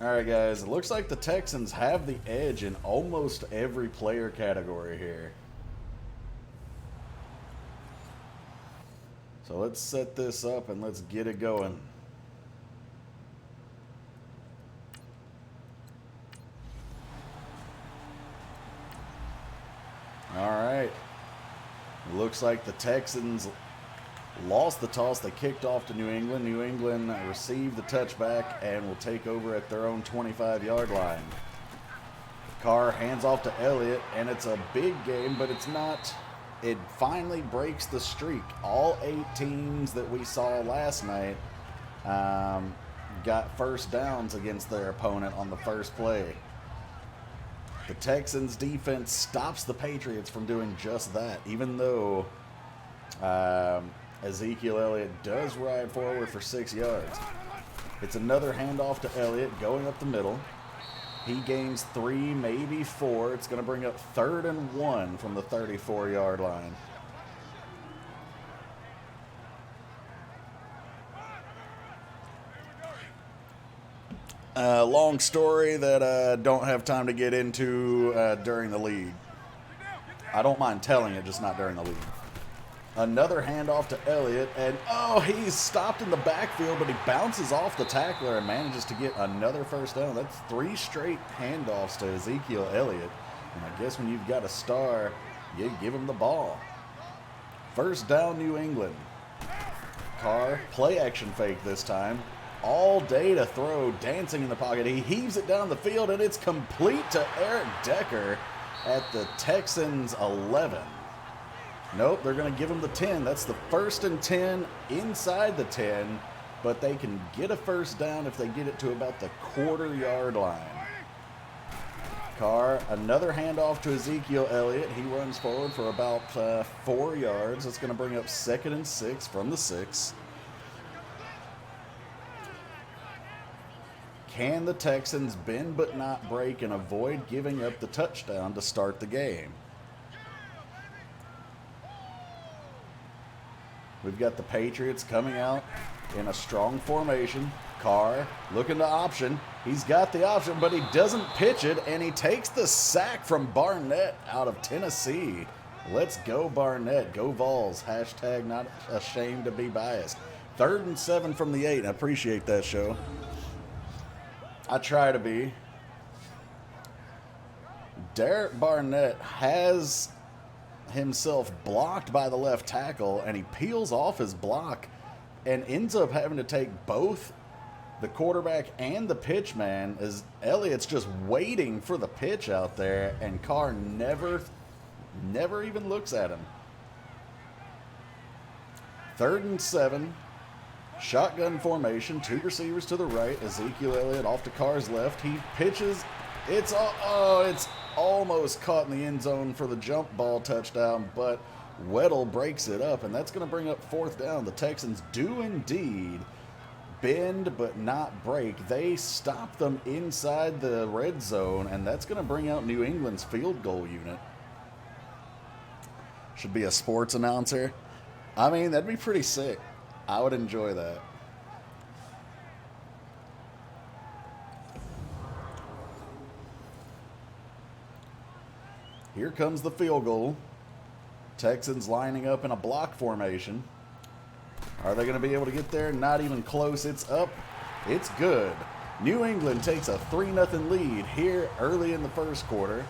Alright guys, it looks like the Texans have the edge in almost every player category here. So let's set this up and let's get it going. Alright. Looks like the Texans lost the toss. They kicked off to New England. New England received the touchback and will take over at their own 25-yard line. Carr hands off to Elliott, and it's a big game, but it's not. It finally breaks the streak. All 8 teams that we saw last night got first downs against their opponent on the first play. The Texans defense stops the Patriots from doing just that, even though Ezekiel Elliott does ride forward for 6 yards. It's another handoff to Elliott going up the middle. He gains 3, maybe 4. It's going to bring up 3rd and 1 from the 34-yard line. Long story that I don't have time to get into during the league. I don't mind telling it, just not during the league. Another handoff to Elliott, and he's stopped in the backfield, but he bounces off the tackler and manages to get another first down. That's 3 straight handoffs to Ezekiel Elliott. And I guess when you've got a star, you give him the ball. First down, New England. Carr, play action fake this time. All day to throw, dancing in the pocket. He heaves it down the field, and it's complete to Eric Decker at the Texans' 11. Nope, they're going to give him the 10. That's the 1st and 10 inside the 10, but they can get a first down if they get it to about the quarter-yard line. Carr, another handoff to Ezekiel Elliott. He runs forward for about 4 yards. It's going to bring up 2nd and 6 from the 6. Can the Texans bend but not break and avoid giving up the touchdown to start the game? We've got the Patriots coming out in a strong formation. Carr looking to option. He's got the option, but he doesn't pitch it, and he takes the sack from Barnett out of Tennessee. Let's go, Barnett. Go Vols. Hashtag not ashamed to be biased. 3rd and 7 from the 8. I appreciate that, show. I try to be. Derek Barnett has himself blocked by the left tackle, and he peels off his block and ends up having to take both the quarterback and the pitch man, as Elliott's just waiting for the pitch out there, and Carr never even looks at him. 3rd and 7. Shotgun formation, 2 receivers to the right. Ezekiel Elliott off to Carr's left. He pitches. It's almost caught in the end zone for the jump ball touchdown, but Weddle breaks it up, and that's going to bring up 4th down. The Texans do indeed bend but not break. They stop them inside the red zone, and that's going to bring out New England's field goal unit. Should be a sports announcer. I mean, that'd be pretty sick. I would enjoy that. Here comes the field goal. Texans lining up in a block formation. Are they going to be able to get there? Not even close. It's up. It's good. New England takes a 3-0 lead here early in the first quarter.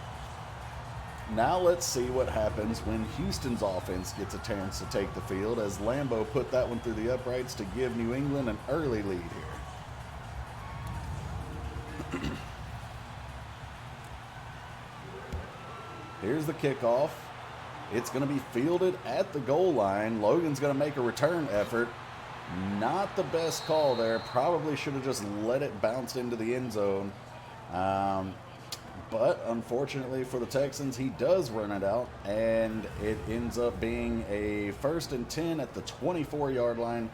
Now let's see what happens when Houston's offense gets a chance to take the field, as Lambeau put that one through the uprights to give New England an early lead here. Here's the kickoff. It's going to be fielded at the goal line. Logan's going to make a return effort. Not the best call there. Probably should have just let it bounce into the end zone. But unfortunately for the Texans, he does run it out, and it ends up being a 1st and 10 at the 24-yard line.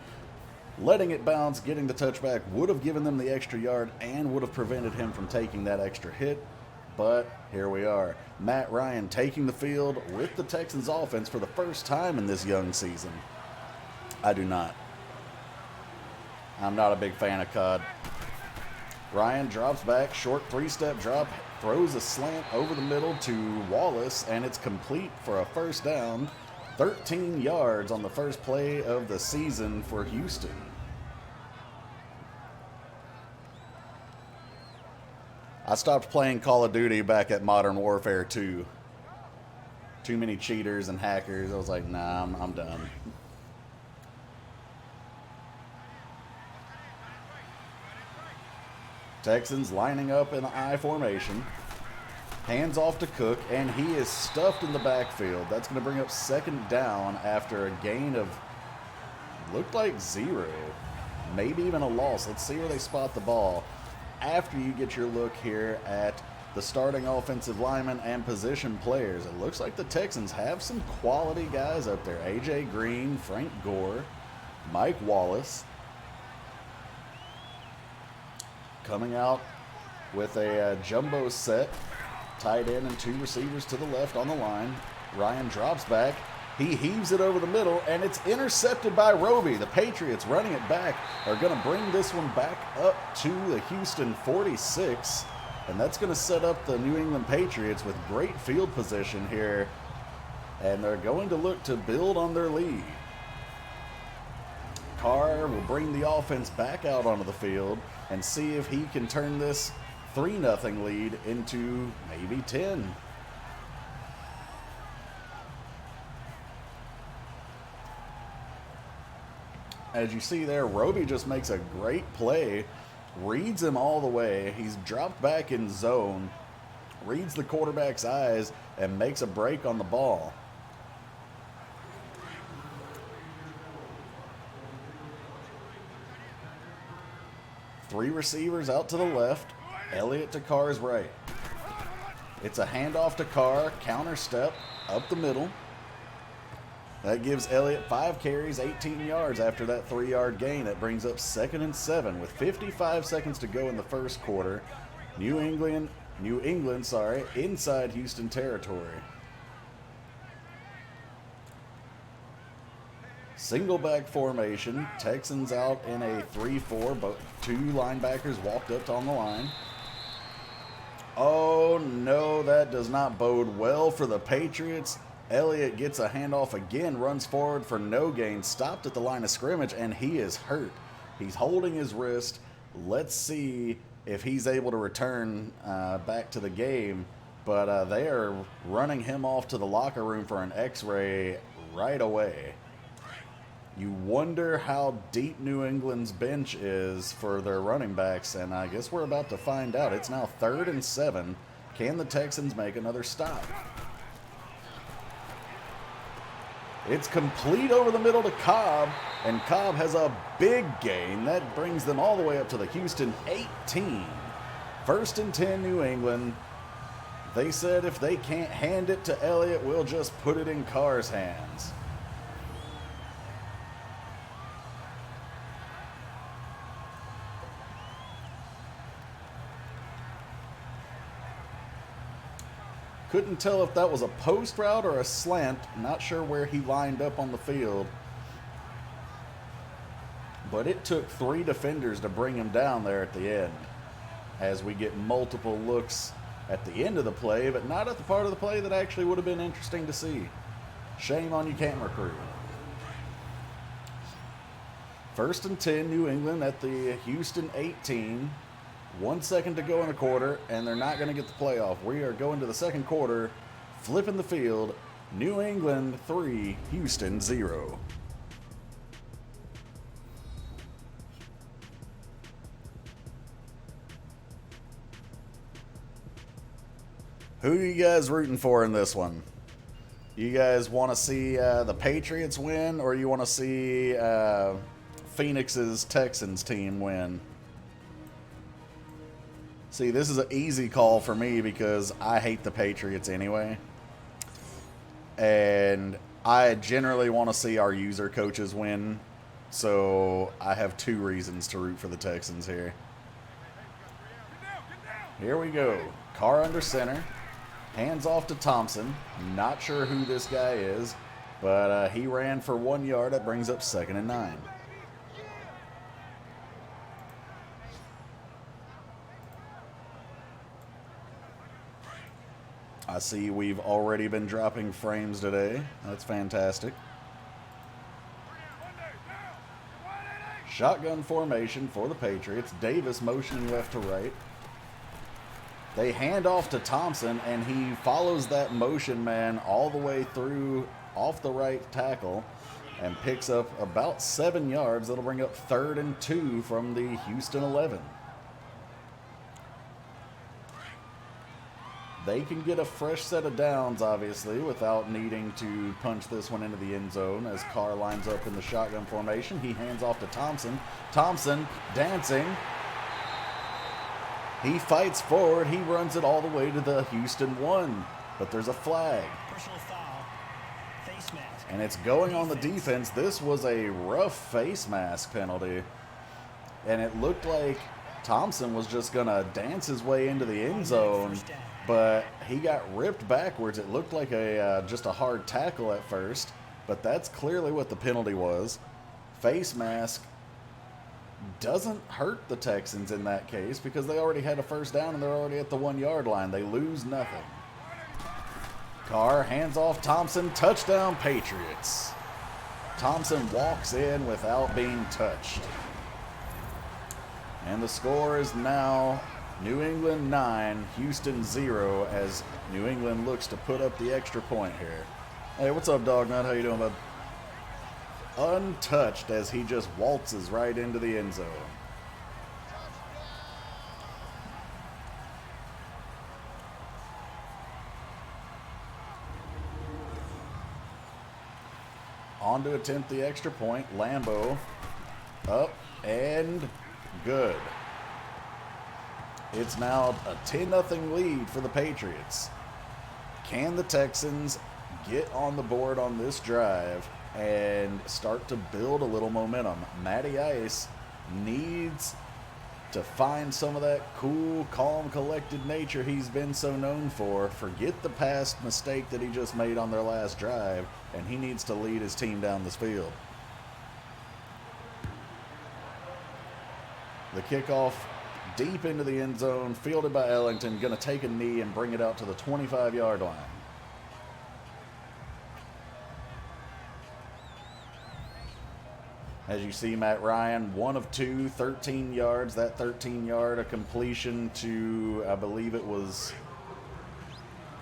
Letting it bounce, getting the touchback would have given them the extra yard and would have prevented him from taking that extra hit. But here we are. Matt Ryan taking the field with the Texans offense for the first time in this young season. I'm not a big fan of COD. Ryan drops back, short three-step drop, throws a slant over the middle to Wallace, and it's complete for a first down. 13 yards on the first play of the season for Houston. I stopped playing Call of Duty back at Modern Warfare 2. Too many cheaters and hackers. I was like, nah, I'm done. Texans lining up in the I formation. Hands off to Cook, and he is stuffed in the backfield. That's going to bring up second down after a gain of, looked like 0. Maybe even a loss. Let's see where they spot the ball after you get your look here at the starting offensive linemen and position players. It looks like the Texans have some quality guys up there. A.J. Green, Frank Gore, Mike Wallace. Coming out with a jumbo set. Tight end and 2 receivers to the left on the line. Ryan drops back. He heaves it over the middle, and it's intercepted by Roby. The Patriots running it back are going to bring this one back up to the Houston 46. And that's going to set up the New England Patriots with great field position here. And they're going to look to build on their lead. Carr will bring the offense back out onto the field and see if he can turn this 3-0 lead into maybe 10. As you see there, Roby just makes a great play, reads him all the way. He's dropped back in zone, reads the quarterback's eyes, and makes a break on the ball. Three receivers out to the left. Elliott to Carr's right. It's a handoff to Carr, counter step, up the middle. That gives Elliott 5 carries, 18 yards after that 3-yard gain. That brings up 2nd and 7 with 55 seconds to go in the first quarter. New England, inside Houston territory. Single back formation. Texans out in a 3-4, but 2 linebackers walked up on the line. Oh no, that does not bode well for the Patriots. Elliott gets a handoff again, runs forward for no gain, stopped at the line of scrimmage, and he is hurt. He's holding his wrist. Let's see if he's able to return back to the game. But they are running him off to the locker room for an x-ray right away. You wonder how deep New England's bench is for their running backs, and I guess we're about to find out. It's now 3rd and 7. Can the Texans make another stop? It's complete over the middle to Cobb, and Cobb has a big gain. That brings them all the way up to the Houston 18. 1st and 10, New England. They said if they can't hand it to Elliott, we'll just put it in Carr's hands. Couldn't tell if that was a post route or a slant. Not sure where he lined up on the field. But it took 3 defenders to bring him down there at the end. As we get multiple looks at the end of the play, but not at the part of the play that actually would have been interesting to see. Shame on you, camera crew. 1st and 10, New England at the Houston 18. 1 second to go in the quarter, and they're not going to get the playoff. We are going to the second quarter, flipping the field. New England 3, Houston 0. Who are you guys rooting for in this one? You guys want to see the Patriots win, or you want to see Phoenix's Texans team win? See, this is an easy call for me because I hate the Patriots anyway. And I generally want to see our user coaches win. So I have 2 reasons to root for the Texans here. Here we go. Carr under center. Hands off to Thompson. Not sure who this guy is, but he ran for 1 yard. That brings up 2nd and 9. I see we've already been dropping frames today. That's fantastic. Shotgun formation for the Patriots. Davis motioning left to right. They hand off to Thompson, and he follows that motion man all the way through off the right tackle and picks up about 7 yards. That'll bring up 3rd and 2 from the Houston 11. They can get a fresh set of downs, obviously, without needing to punch this one into the end zone as Carr lines up in the shotgun formation. He hands off to Thompson. Thompson dancing. He fights forward. He runs it all the way to the Houston 1. But there's a flag. Personal foul. Face mask. And it's going on the defense. This was a rough face mask penalty. And it looked like Thompson was just going to dance his way into the end zone. But he got ripped backwards. It looked like just a hard tackle at first. But that's clearly what the penalty was. Face mask doesn't hurt the Texans in that case because they already had a first down and they're already at the 1 yard line. They lose nothing. Carr hands off Thompson. Touchdown Patriots. Thompson walks in without being touched. And the score is now New England 9, Houston 0 as New England looks to put up the extra point here. Hey, what's up, Dog Nut? How you doing, bud? Untouched as he just waltzes right into the end zone. On to attempt the extra point. Lambeau up and good. It's now a 10-0 lead for the Patriots. Can the Texans get on the board on this drive and start to build a little momentum? Matty Ice needs to find some of that cool, calm, collected nature he's been so known for. Forget the past mistake that he just made on their last drive, and he needs to lead his team down this field. The kickoff deep into the end zone, fielded by Ellington, going to take a knee and bring it out to the 25-yard line. As you see, Matt Ryan, 1 of 2, 13 yards. That 13-yard, a completion to, I believe it was,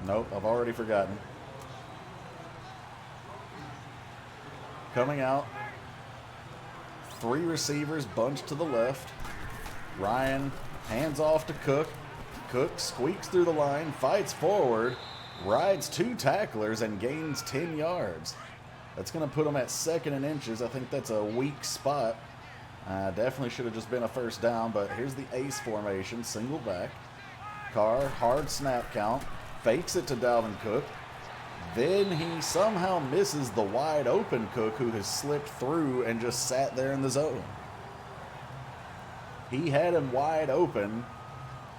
nope, I've already forgotten. Coming out, 3 receivers bunched to the left. Ryan hands off to Cook. Cook squeaks through the line, fights forward, rides 2 tacklers, and gains 10 yards. That's going to put him at 2nd and inches. I think that's a weak spot. Definitely should have just been a first down, but here's the ace formation, single back. Carr, hard snap count, fakes it to Dalvin Cook. Then he somehow misses the wide open Cook, who has slipped through and just sat there in the zone. He had him wide open,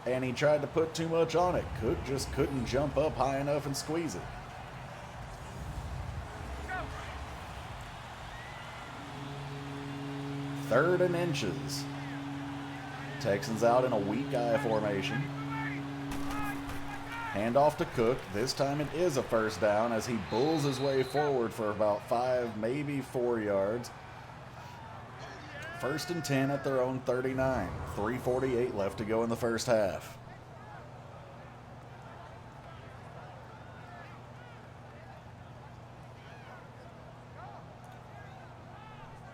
and he tried to put too much on it. Cook just couldn't jump up high enough and squeeze it. Third and inches. Texans out in a weak eye formation. Hand off to Cook. This time it is a first down as he bulls his way forward for about 5, maybe 4 yards. 1st and 10 at their own 39. 3:48 left to go in the first half.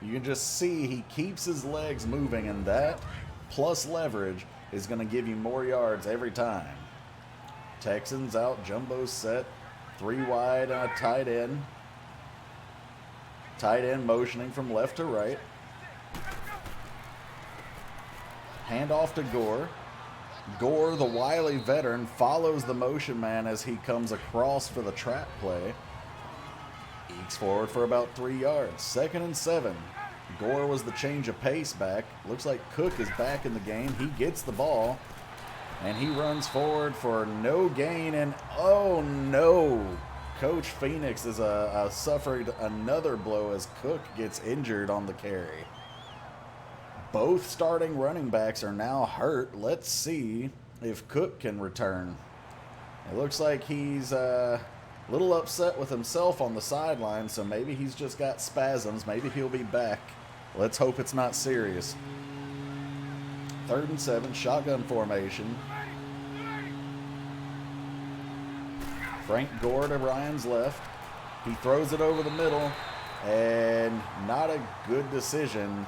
You can just see he keeps his legs moving, and that plus leverage is going to give you more yards every time. Texans out, jumbo set, 3 wide and a tight end. Tight end motioning from left to right. Hand off to Gore. Gore, the wily veteran, follows the motion man as he comes across for the trap play. Ekes forward for about 3 yards. 2nd and 7. Gore was the change of pace back. Looks like Cook is back in the game. He gets the ball, and he runs forward for no gain. And oh no, Coach Phoenix is suffered another blow as Cook gets injured on the carry. Both starting running backs are now hurt. Let's see if Cook can return. It looks like he's a little upset with himself on the sideline, so maybe he's just got spasms. Maybe he'll be back. Let's hope it's not serious. 3rd and 7, shotgun formation. Frank Gore to Ryan's left. He throws it over the middle, and not a good decision.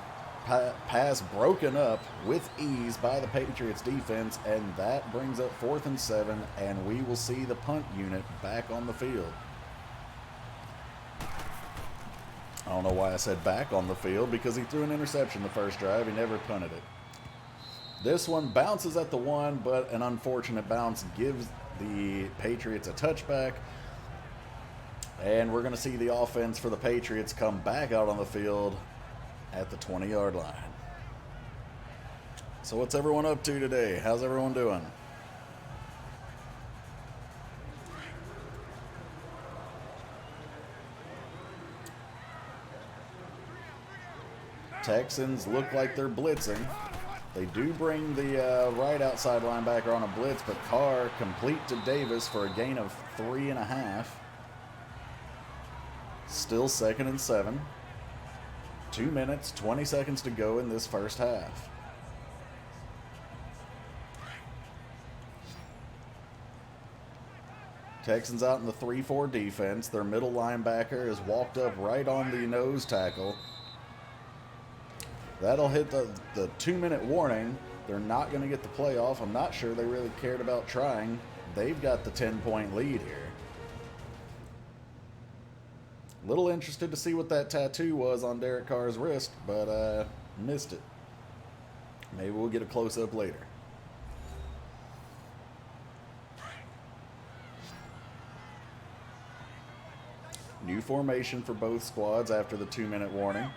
Pass broken up with ease by the Patriots defense, and that brings up 4th and 7, and we will see the punt unit back on the field. I don't know why I said back on the field, because he threw an interception the first drive. He never punted it. This one bounces at the 1, but an unfortunate bounce gives the Patriots a touchback. And we're going to see the offense for the Patriots come back out on the field at the 20-yard line. So what's everyone up to today? How's everyone doing? Texans look like they're blitzing. They do bring the right outside linebacker on a blitz, but Carr complete to Davis for a gain of 3.5. Still 2nd and 7. 2 minutes, 20 seconds to go in this first half. Texans out in the 3-4 defense. Their middle linebacker is walked up right on the nose tackle. That'll hit the 2-minute warning. They're not going to get the playoff. I'm not sure they really cared about trying. They've got the 10-point lead here. Little interested to see what that tattoo was on Derek Carr's wrist, but missed it. Maybe we'll get a close-up later. New formation for both squads after the 2-minute warning.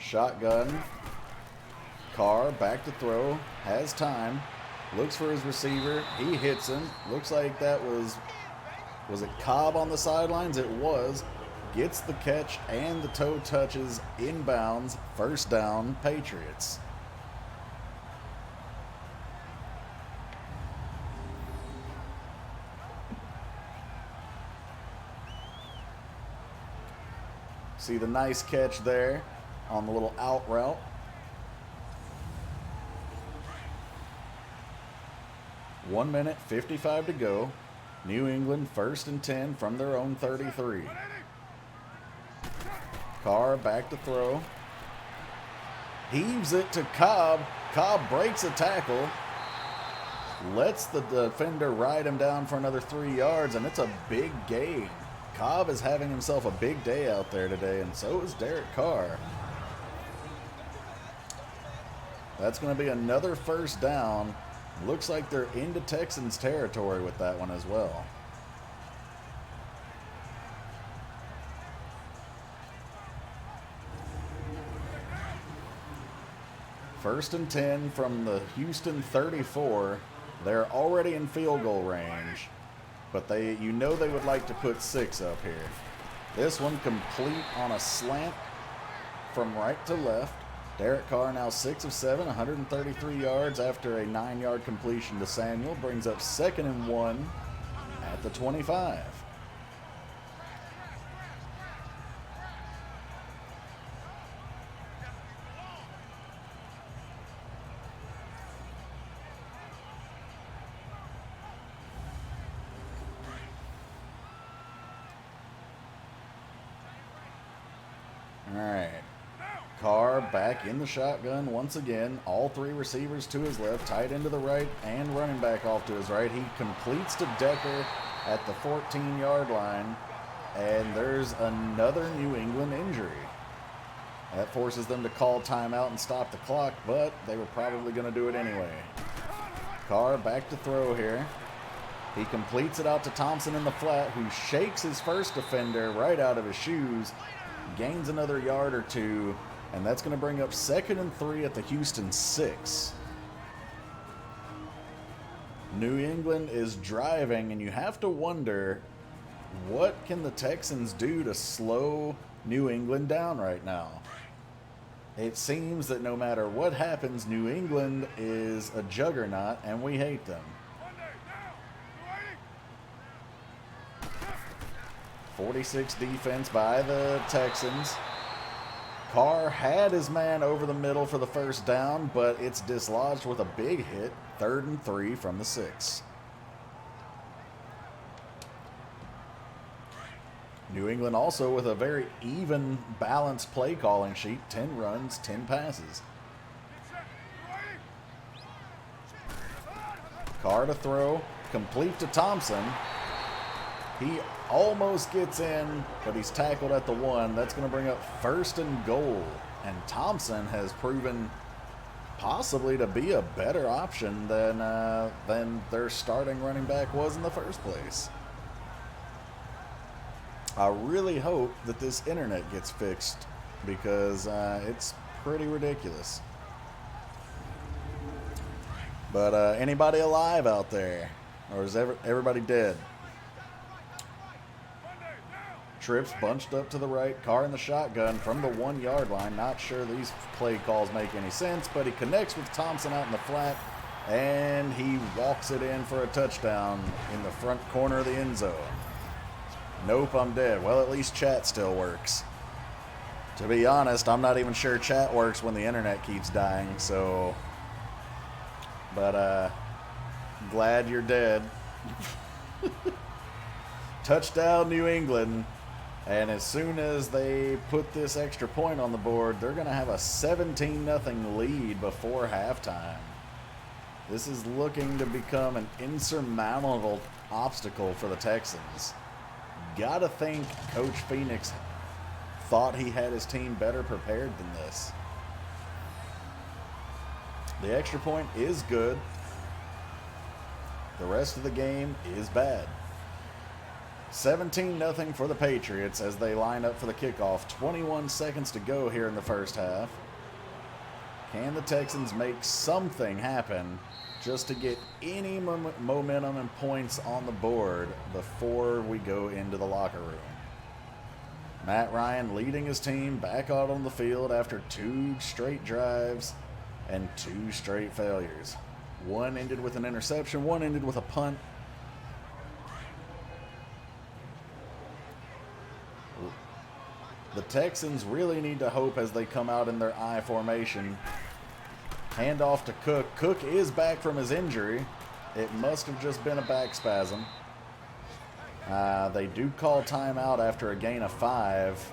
Shotgun. Carr back to throw. Has time. Looks for his receiver. He hits him. Looks like that was it Cobb on the sidelines? It was. Gets the catch and the toe touches inbounds. First down, Patriots. See the nice catch there on the little out route. One minute, 55 to go. New England 1st and 10 from their own 33. Carr back to throw. Heaves it to Cobb. Cobb breaks a tackle. Lets the defender ride him down for another 3 yards, and it's a big gain. Cobb is having himself a big day out there today, and so is Derek Carr. That's going to be another first down. Looks like they're into Texans territory with that one as well. First and 10 from the Houston 34. They're already in field goal range, but they would like to put 6 up here. This one complete on a slant from right to left. Derek Carr now 6 of 7, 133 yards after a 9-yard completion to Samuel. Brings up 2nd and 1 at the 25. All right. Carr back in the shotgun once again. All 3 receivers to his left, tight end to the right, and running back off to his right. He completes to Decker at the 14-yard line, and there's another New England injury. That forces them to call timeout and stop the clock, but they were probably going to do it anyway. Carr back to throw here. He completes it out to Thompson in the flat, who shakes his first defender right out of his shoes, gains another yard or 2, and that's going to bring up 2nd and 3 at the Houston 6. New England is driving, and you have to wonder, what can the Texans do to slow New England down right now? It seems that no matter what happens, New England is a juggernaut, and we hate them. 46 defense by the Texans. Carr had his man over the middle for the first down, but it's dislodged with a big hit. 3rd and 3 from the 6. New England also with a very even, balanced play calling sheet. 10 runs, 10 passes. Carr to throw, complete to Thompson. He almost gets in, but he's tackled at the 1. That's going to bring up 1st and goal. And Thompson has proven possibly to be a better option than their starting running back was in the first place. I really hope that this internet gets fixed because it's pretty ridiculous. But anybody alive out there? Or is everybody dead? Trips bunched up to the right. Carr in the shotgun from the 1-yard line. Not sure these play calls make any sense, but he connects with Thompson out in the flat, and he walks it in for a touchdown in the front corner of the end zone. Nope, I'm dead. Well, at least chat still works. To be honest, I'm not even sure chat works when the internet keeps dying, so... But, glad you're dead. Touchdown, New England. And as soon as they put this extra point on the board, they're going to have a 17-0 lead before halftime. This is looking to become an insurmountable obstacle for the Texans. Gotta think Coach Phoenix thought he had his team better prepared than this. The extra point is good. The rest of the game is bad. 17-0 for the Patriots as they line up for the kickoff. 21 seconds to go here in the first half. Can the Texans make something happen just to get any momentum and points on the board before we go into the locker room? Matt Ryan leading his team back out on the field after 2 straight drives and 2 straight failures. One ended with an interception, one ended with a punt. The Texans really need to hope as they come out in their I formation. Hand off to Cook. Cook is back from his injury. It must have just been a back spasm. They do call timeout after a gain of 5.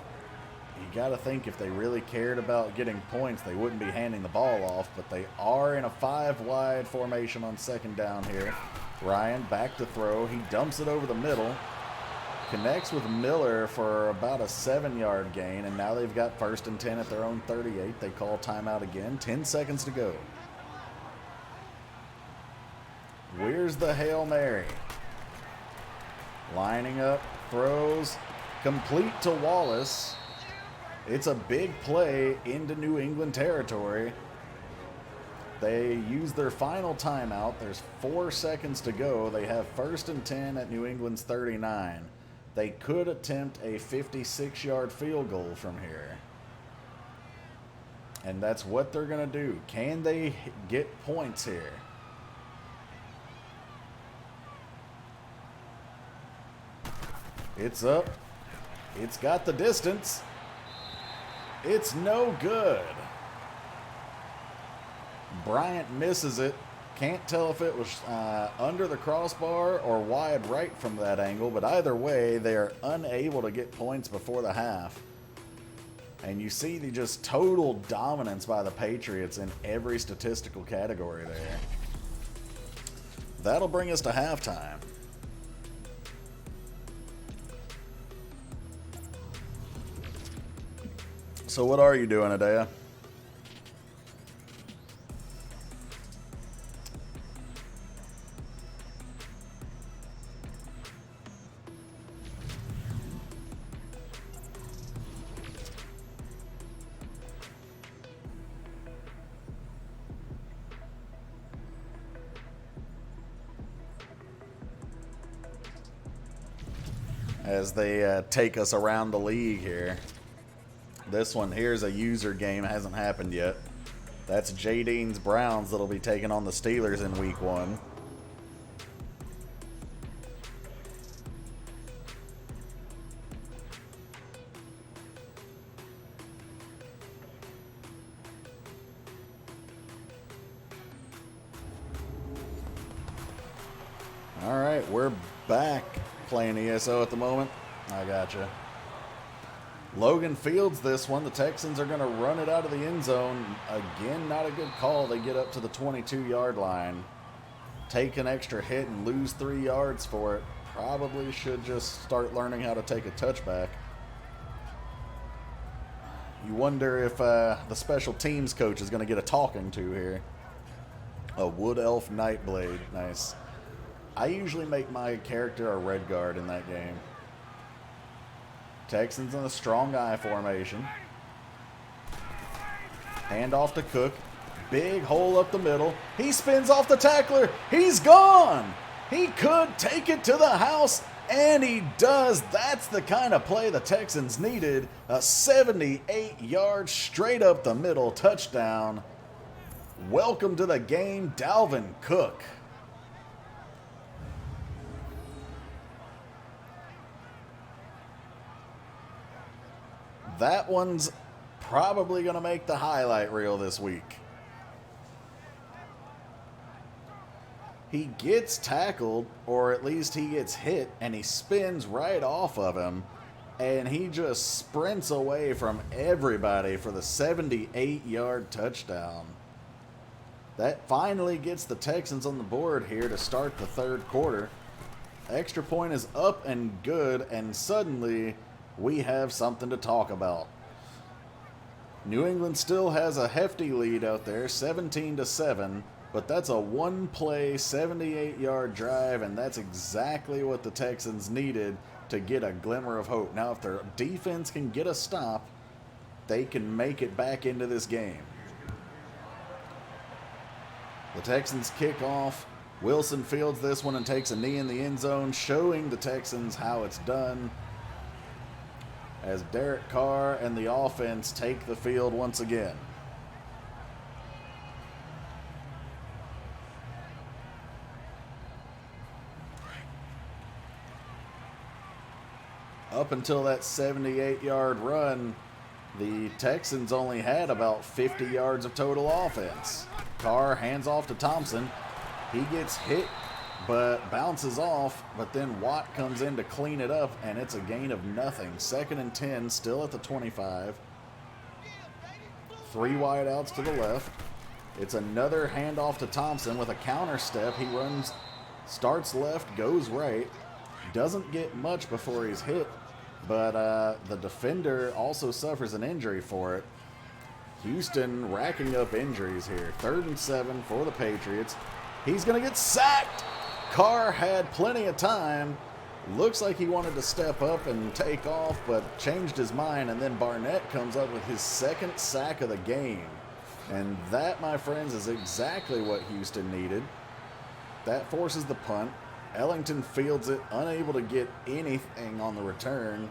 You got to think if they really cared about getting points, they wouldn't be handing the ball off, but they are in a 5-wide formation on 2nd down here. Ryan back to throw. He dumps it over the middle. Connects with Miller for about a 7-yard gain, and now they've got 1st and 10 at their own 38. They call timeout again. 10 seconds to go. Where's the Hail Mary? Lining up, throws, complete to Wallace. It's a big play into New England territory. They use their final timeout. There's 4 seconds to go. They have 1st and 10 at New England's 39. They could attempt a 56-yard field goal from here. And that's what they're going to do. Can they get points here? It's up. It's got the distance. It's no good. Bryant misses it. Can't tell if it was under the crossbar or wide right from that angle, but either way, they are unable to get points before the half. And you see the just total dominance by the Patriots in every statistical category there. That'll bring us to halftime. So what are you doing, Adea? As they take us around the league here. This one here's a user game, hasn't happened yet. That's J. Dean's Browns that'll be taking on the Steelers in week 1. All right, we're back playing ESO at the moment. I gotcha. Logan fields this one. The Texans are going to run it out of the end zone. Again, not a good call. They get up to the 22-yard line. Take an extra hit and lose 3 yards for it. Probably should just start learning how to take a touchback. You wonder if the special teams coach is going to get a talking to here. A Wood Elf Nightblade. Nice. I usually make my character a red guard in that game. Texans in a strong eye formation. Hand off to Cook. Big hole up the middle. He spins off the tackler. He's gone. He could take it to the house, and he does. That's the kind of play the Texans needed. A 78-yard straight up the middle touchdown. Welcome to the game, Dalvin Cook. That one's probably going to make the highlight reel this week. He gets tackled, or at least he gets hit, and he spins right off of him, and he just sprints away from everybody for the 78-yard touchdown. That finally gets the Texans on the board here to start the third quarter. Extra point is up and good, and suddenly we have something to talk about. New England still has a hefty lead out there, 17-7, but that's a one-play, 78-yard drive, and that's exactly what the Texans needed to get a glimmer of hope. Now, if their defense can get a stop, they can make it back into this game. The Texans kick off. Wilson fields this one and takes a knee in the end zone, showing the Texans how it's done, as Derek Carr and the offense take the field once again. Up until that 78-yard run, the Texans only had about 50 yards of total offense. Carr hands off to Thompson. He gets hit but bounces off, but then Watt comes in to clean it up, and it's a gain of nothing. 2nd and 10, still at the 25. 3 wideouts to the left. It's another handoff to Thompson with a counter step. He runs, starts left, goes right. Doesn't get much before he's hit, but the defender also suffers an injury for it. Houston racking up injuries here. 3rd and 7 for the Patriots. He's going to get sacked. Carr had plenty of time. Looks like he wanted to step up and take off, but changed his mind, and then Barnett comes up with his 2nd sack of the game. And that, my friends, is exactly what Houston needed. That forces the punt. Ellington fields it, unable to get anything on the return.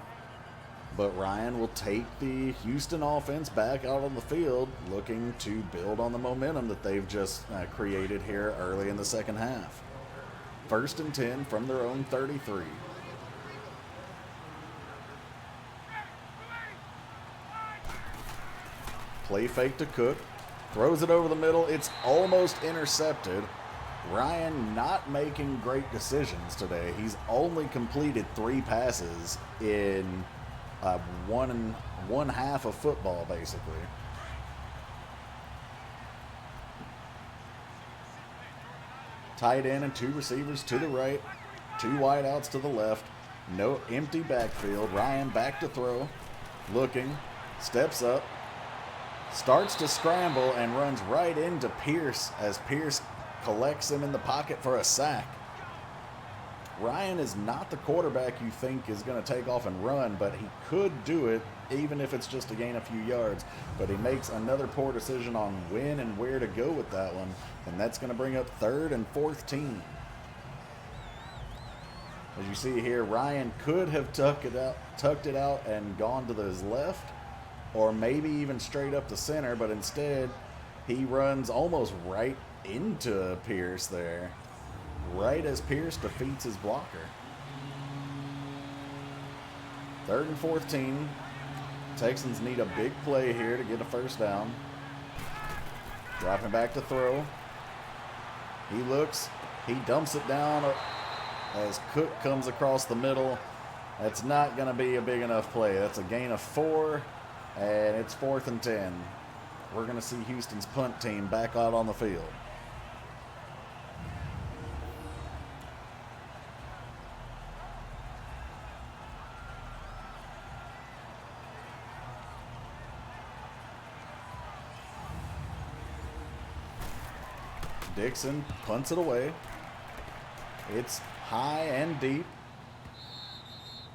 But Ryan will take the Houston offense back out on the field, looking to build on the momentum that they've just created here early in the second half. 1st and 10 from their own 33. Play fake to Cook. Throws it over the middle. It's almost intercepted. Ryan not making great decisions today. He's only completed 3 passes in one half of football, basically. Tight end and 2 receivers to the right. 2 wideouts to the left. No empty backfield. Ryan back to throw. Looking. Steps up. Starts to scramble and runs right into Pierce as Pierce collects him in the pocket for a sack. Ryan is not the quarterback you think is going to take off and run, but he could do it even if it's just to gain a few yards. But he makes another poor decision on when and where to go with that one, and that's going to bring up 3rd and 14. As you see here, Ryan could have tucked it out and gone to his left, or maybe even straight up the center, but instead he runs almost right into Pierce there, right as Pierce defeats his blocker. 3rd and 14. Texans need a big play here to get a 1st down. Dropping back to throw. He looks. He dumps it down as Cook comes across the middle. That's not going to be a big enough play. That's a gain of 4, and it's 4th and 10. We're going to see Houston's punt team back out on the field. Dixon punts it away. It's high and deep.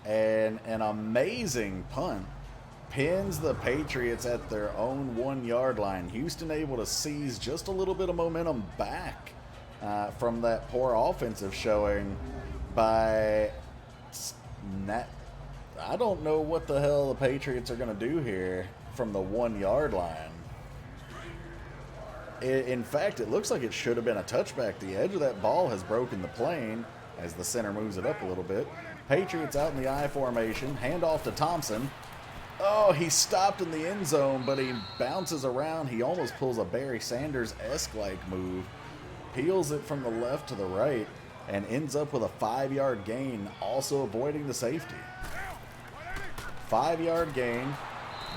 And an amazing punt pins the Patriots at their own 1-yard line. Houston able to seize just a little bit of momentum back from that poor offensive showing by I don't know what the hell the Patriots are going to do here from the 1-yard line. In fact, it looks like it should have been a touchback. The edge of that ball has broken the plane as the center moves it up a little bit. Patriots out in the I formation. Handoff to Thompson. Oh, he stopped in the end zone, but he bounces around. He almost pulls a Barry Sanders-esque like move. Peels it from the left to the right and ends up with a 5-yard gain, also avoiding the safety. 5-yard gain.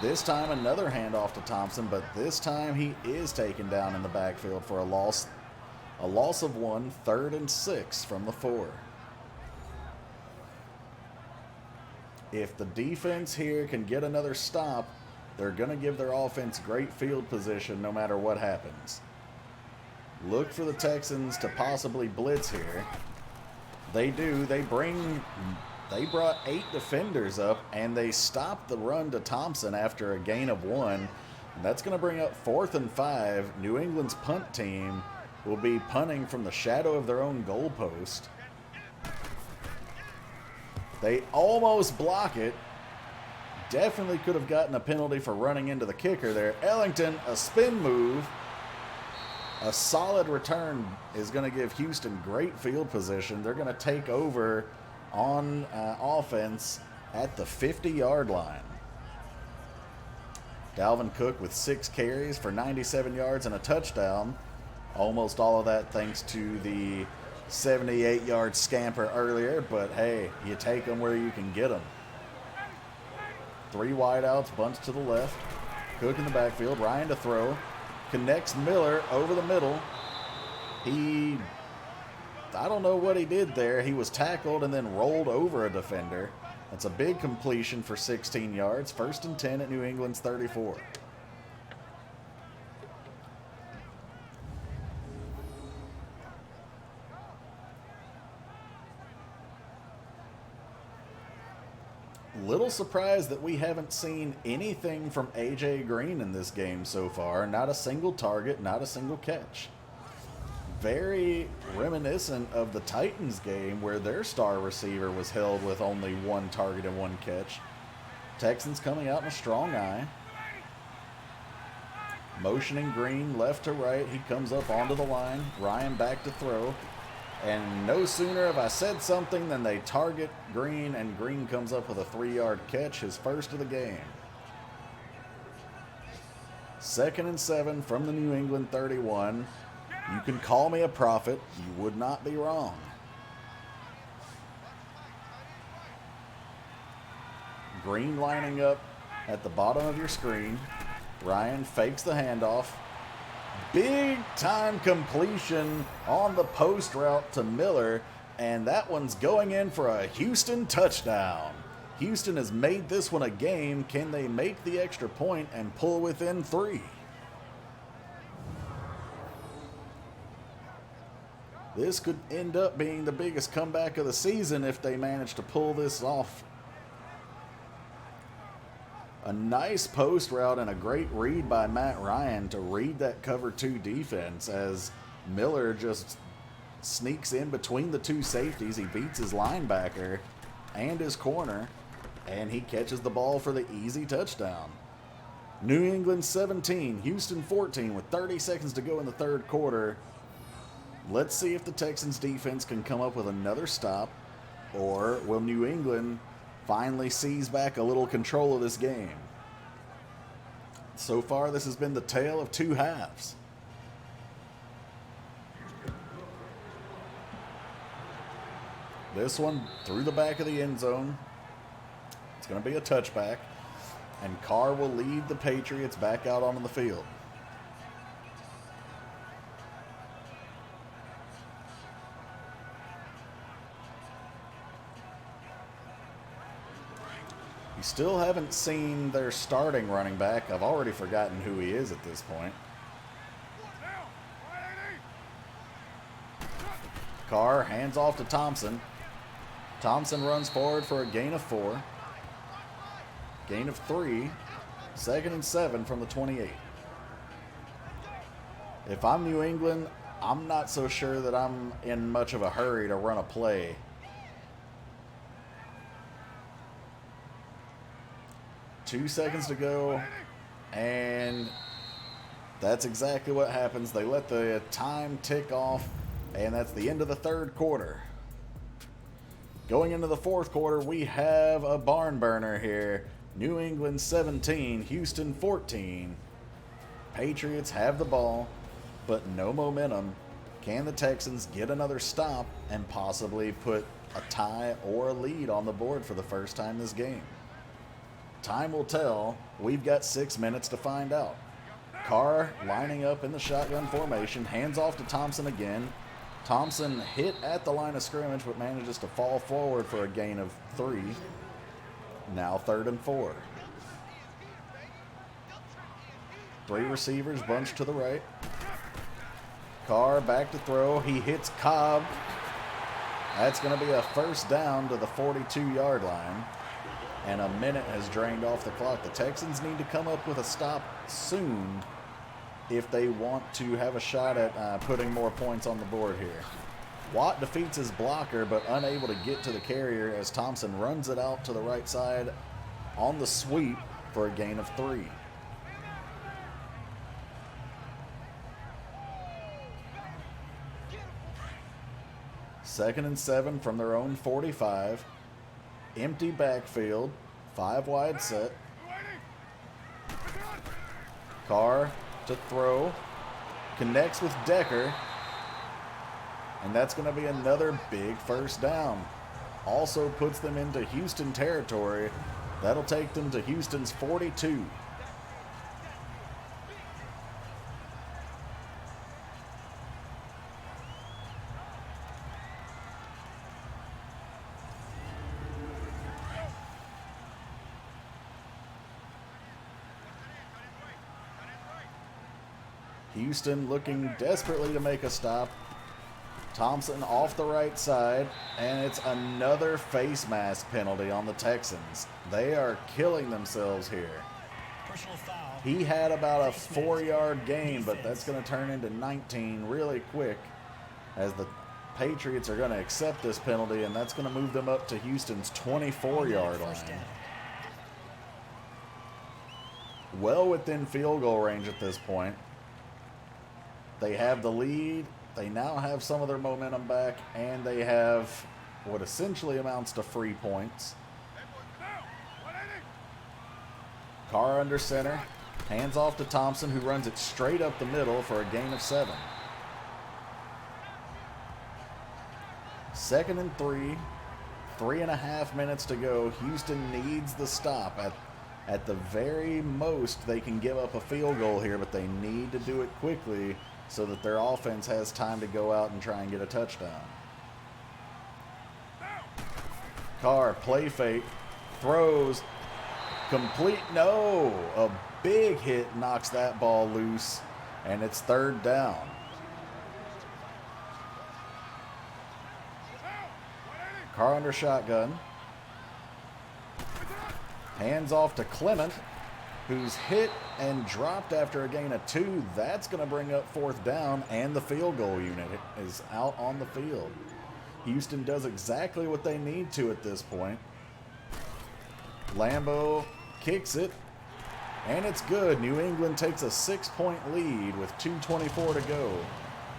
This time another handoff to Thompson, but this time he is taken down in the backfield for a loss. A loss of 1, 3rd and 6 from the 4. If the defense here can get another stop, they're going to give their offense great field position no matter what happens. Look for the Texans to possibly blitz here. They do. They brought 8 defenders up, and they stopped the run to Thompson after a gain of 1. And that's going to bring up 4th and 5. New England's punt team will be punting from the shadow of their own goalpost. They almost block it. Definitely could have gotten a penalty for running into the kicker there. Ellington, a spin move. A solid return is going to give Houston great field position. They're going to take over on offense at the 50-yard line. Dalvin Cook with 6 carries for 97 yards and a touchdown. Almost all of that thanks to the 78-yard scamper earlier, but hey, you take them where you can get them. 3 wideouts, bunch to the left. Cook in the backfield, Ryan to throw. Connects Miller over the middle. I don't know what he did there. He was tackled and then rolled over a defender. That's a big completion for 16 yards. 1st and 10 at New England's 34. Little surprised that we haven't seen anything from A.J. Green in this game so far. Not a single target, not a single catch. Very reminiscent of the Titans game where their star receiver was held with only 1 target and 1 catch. Texans coming out in a strong eye. Motioning Green left to right. He comes up onto the line. Ryan back to throw. And no sooner have I said something than they target Green, and Green comes up with a 3-yard catch, his first of the game. 2nd and 7 from the New England 31. You can call me a prophet. You would not be wrong. Green lining up at the bottom of your screen. Ryan fakes the handoff. Big time completion on the post route to Miller, and that one's going in for a Houston touchdown. Houston has made this one a game. Can they make the extra point and pull within 3? This could end up being the biggest comeback of the season if they manage to pull this off. A nice post route and a great read by Matt Ryan to read that cover 2 defense as Miller just sneaks in between the 2 safeties. He beats his linebacker and his corner, and he catches the ball for the easy touchdown. New England 17, Houston 14 with 30 seconds to go in the 3rd quarter. Let's see if the Texans defense can come up with another stop, or will New England finally seize back a little control of this game. So far, this has been the tale of 2 halves. This one through the back of the end zone. It's going to be a touchback. And Carr will lead the Patriots back out onto the field. You still haven't seen their starting running back. I've already forgotten who he is at this point. Carr hands off to Thompson. Thompson runs forward for a gain of 4. Gain of 3. 2nd and 7 from the 28. If I'm New England, I'm not so sure that I'm in much of a hurry to run a play. Two seconds to go, and that's exactly what happens. They let the time tick off, and that's the end of the third quarter. Going into the fourth quarter, we have a barn burner here. New England 17, Houston 14. Patriots have the ball, but no momentum. Can the Texans get another stop and possibly put a tie or a lead on the board for the first time this game? Time will tell. We've got 6 minutes to find out. Carr lining up in the shotgun formation, hands off to Thompson again. Thompson hit at the line of scrimmage but manages to fall forward for a gain of 3. Now 3rd and 4. 3 receivers bunched to the right. Carr back to throw. He hits Cobb. That's going to be a first down to the 42-yard line. And a minute has drained off the clock. The Texans need to come up with a stop soon if they want to have a shot at putting more points on the board here. Watt defeats his blocker, but unable to get to the carrier as Thompson runs it out to the right side on the sweep for a gain of 3. Second and 7 from their own 45. Empty backfield, 5 wide set. Carr to throw, connects with Decker, and that's going to be another big first down. Also puts them into Houston territory. That'll take them to Houston's 42. Houston looking desperately to make a stop. Thompson off the right side, and it's another face mask penalty on the Texans. They are killing themselves here. Personal foul. He had about a 4-yard gain, but that's going to turn into 19 really quick as the Patriots are going to accept this penalty, and that's going to move them up to Houston's 24-yard line. Well within field goal range at this point. They have the lead. They now have some of their momentum back, and they have what essentially amounts to free points. Carr under center. Hands off to Thompson, who runs it straight up the middle for a gain of 7. 2nd and 3. 3.5 minutes to go. Houston needs the stop. At the very most, they can give up a field goal here, but they need to do it quickly so that their offense has time to go out and try and get a touchdown. Carr, play fake, throws, complete, no! A big hit knocks that ball loose, and it's 3rd down. Carr under shotgun. Hands off to Clement, who's hit and dropped after a gain of 2. That's going to bring up 4th down, and the field goal unit is out on the field. Houston does exactly what they need to at this point. Lambeau kicks it, and it's good. New England takes a 6-point lead with 2:24 to go.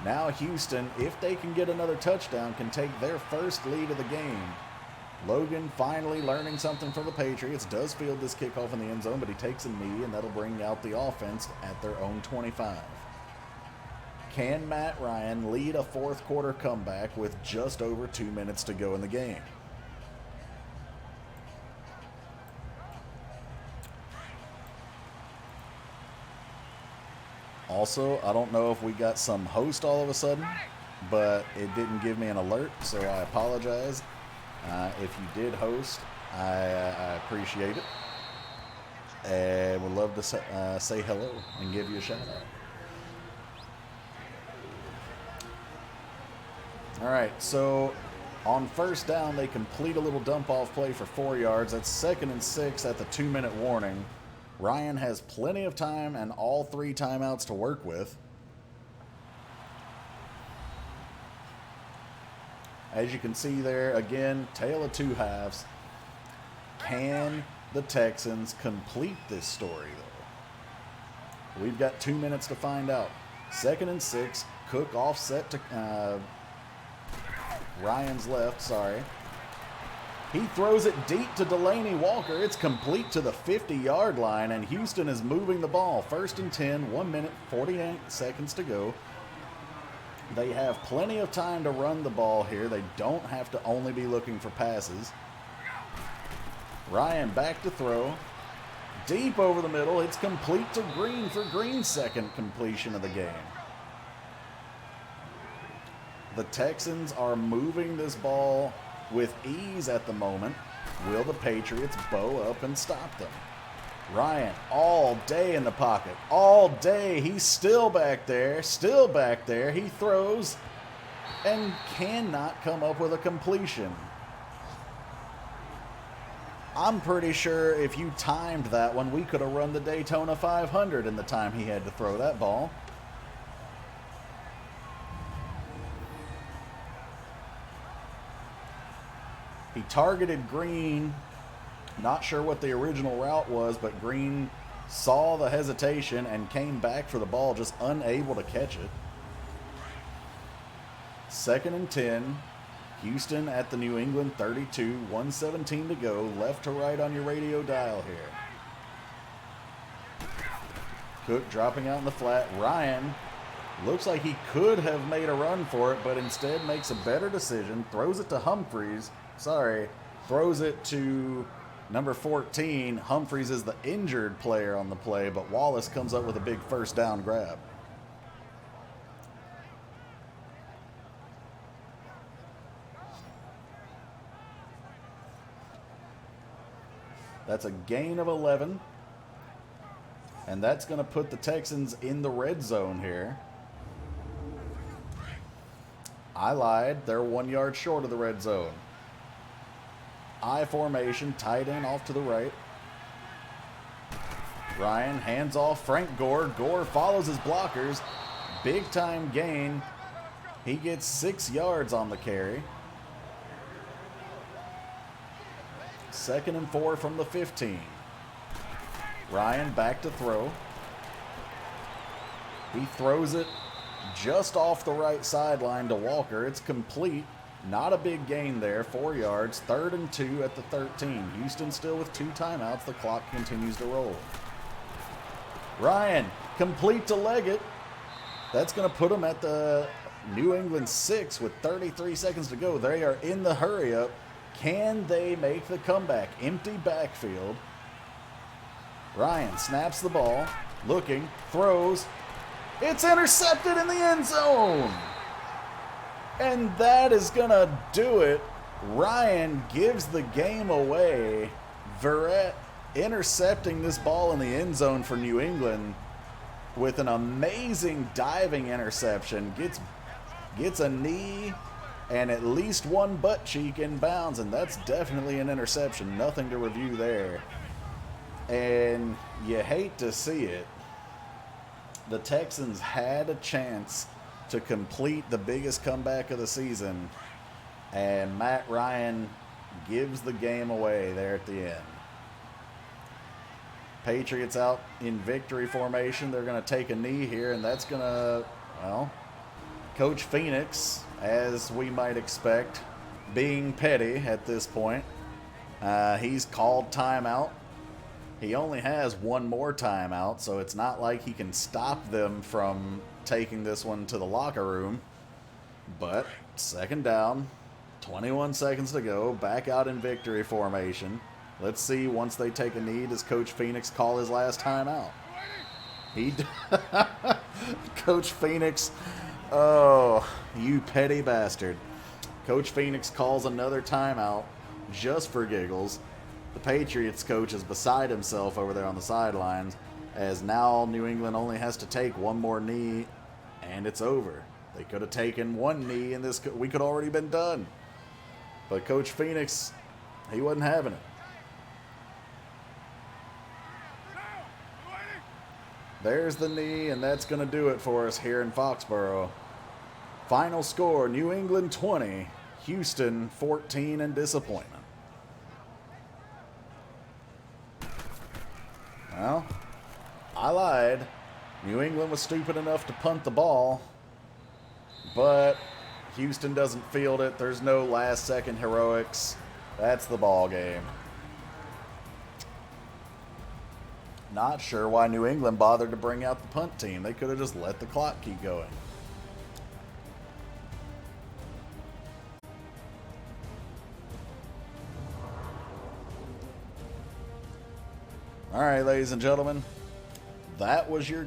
Now Houston, if they can get another touchdown, can take their first lead of the game. Logan finally learning something from the Patriots, does field this kickoff in the end zone, but he takes a knee, and that'll bring out the offense at their own 25. Can Matt Ryan lead a fourth quarter comeback with just over 2 minutes to go in the game? Also, I don't know if we got some host all of a sudden, but it didn't give me an alert, so I apologize. If you did host, I appreciate it. And would love to say hello and give you a shout out. All right, so on first down, they complete a little dump-off play for 4 yards. That's 2nd and 6 at the 2-minute warning. Ryan has plenty of time and all 3 timeouts to work with. As you can see there, again, tale of two halves. Can the Texans complete this story, though? We've got 2 minutes to find out. 2nd and 6, Cook offset to Ryan's left, sorry. He throws it deep to Delaney Walker. It's complete to the 50-yard line, and Houston is moving the ball. 1st and 10, 1 minute, 48 seconds to go. They have plenty of time to run the ball here. They don't have to only be looking for passes. Ryan back to throw. Deep over the middle. It's complete to Green for Green's 2nd completion of the game. The Texans are moving this ball with ease at the moment. Will the Patriots bow up and stop them? Ryan all day in the pocket. All day. He's still back there. Still back there. He throws and cannot come up with a completion. I'm pretty sure if you timed that one, we could have run the Daytona 500 in the time he had to throw that ball. He targeted Green. Not sure what the original route was, but Green saw the hesitation and came back for the ball, just unable to catch it. 2nd and 10. Houston at the New England 32. 1:17 to go. Left to right on your radio dial here. Cook dropping out in the flat. Ryan looks like he could have made a run for it, but instead makes a better decision. Throws it to Humphreys. Throws it to number 14. Humphreys is the injured player on the play, but Wallace comes up with a big first down grab. That's a gain of 11. And that's going to put the Texans in the red zone here. I lied. They're 1 yard short of the red zone. I formation, tight end off to the right. Ryan hands off Frank Gore. Gore follows his blockers. Big time gain. He gets 6 yards on the carry. 2nd and 4 from the 15. Ryan back to throw. He throws it just off the right sideline to Walker. It's complete. Not a big gain there, 4 yards. 3rd and 2 at the 13. Houston still with 2 timeouts. The clock continues to roll. Ryan, complete to Leggett. That's going to put them at the New England 6 with 33 seconds to go. They are in the hurry up. Can they make the comeback? Empty backfield. Ryan snaps the ball. Looking, throws. It's intercepted in the end zone. And that is going to do it. Ryan gives the game away. Verrett intercepting this ball in the end zone for New England with an amazing diving interception. Gets a knee and at least one butt cheek in bounds, and that's definitely an interception. Nothing to review there. And you hate to see it. The Texans had a chance to complete the biggest comeback of the season, and Matt Ryan gives the game away there at the end. Patriots out in victory formation. They're going to take a knee here, and that's going to, well, Coach Phoenix, as we might expect, being petty at this point. He's called timeout. He only has one more timeout, so it's not like he can stop them from taking this one to the locker room. But second down, 21 seconds to go, back out in victory formation. Let's see, once they take a knee, does Coach Phoenix call his last timeout? Coach Phoenix, oh, you petty bastard. Coach Phoenix calls another timeout just for giggles. The Patriots coach is beside himself over there on the sidelines, as now New England only has to take one more knee, and it's over. They could have taken one knee, and we could already been done. But Coach Phoenix, he wasn't having it. There's the knee, and that's going to do it for us here in Foxborough. Final score, New England 20, Houston 14 in disappointment. Well, I lied. New England was stupid enough to punt the ball, but Houston doesn't field it. There's no last-second heroics. That's the ball game. Not sure why New England bothered to bring out the punt team. They could have just let the clock keep going. All right, ladies and gentlemen, that was your game.